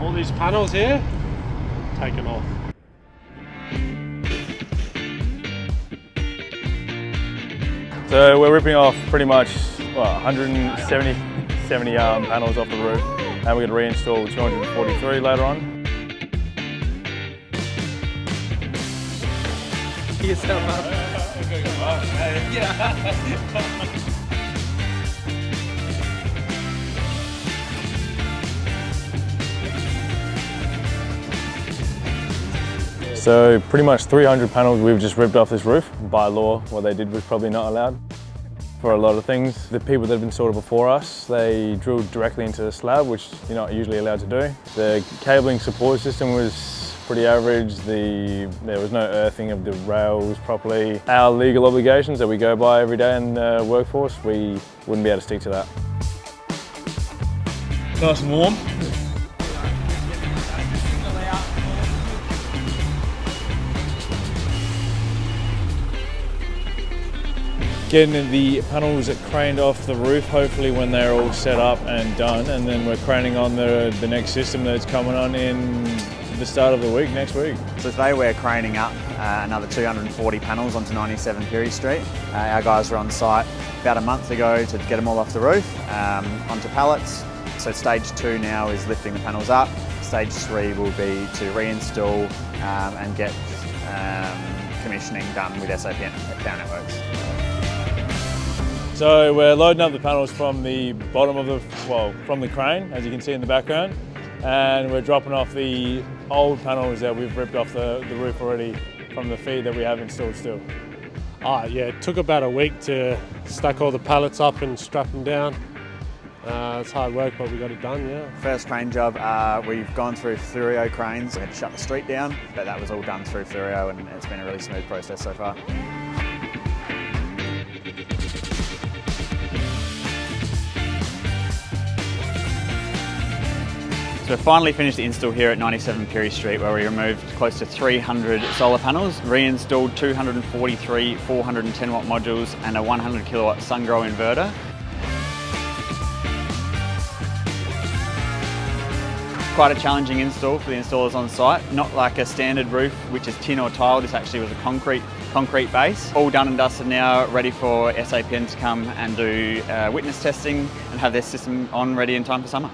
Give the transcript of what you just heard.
all these panels here taken off. So we're ripping off pretty much 170 panels off the roof, and we're going to reinstall 243 later on. Yourself up. So pretty much 300 panels we've just ripped off this roof. By law, what they did was probably not allowed for a lot of things. The people that have installed it before us, they drilled directly into the slab, which you're not usually allowed to do. The cabling support system was pretty average. There was no earthing of the rails properly. Our legal obligations that we go by every day in the workforce, we wouldn't be able to stick to that. Nice and warm. Getting the panels craned off the roof, hopefully when they're all set up and done, and then we're craning on the next system that's coming on in the start of the week, next week. So today we're craning up another 240 panels onto 97 Pirie Street. Our guys were on site about a month ago to get them all off the roof, onto pallets. So stage 2 now is lifting the panels up. Stage 3 will be to reinstall and get commissioning done with SAP Power Networks. So we're loading up the panels from the bottom of from the crane, as you can see in the background, and we're dropping off the old panels that we've ripped off the roof already from the feed that we have installed still. Yeah, it took about a week to stack all the pallets up and strap them down. It's hard work, but we got it done, yeah. First crane job, we've gone through Pirie cranes. We had to shut the street down, but that was all done through Pirie, and it's been a really smooth process so far. So we've finally finished the install here at 97 Pirie Street, where we removed close to 300 solar panels, reinstalled 243 410 watt modules and a 100 kilowatt SunGrow inverter. Quite a challenging install for the installers on site. Not like a standard roof, which is tin or tile. This actually was a concrete base. All done and dusted now, ready for SAPN to come and do witness testing and have their system on ready in time for summer.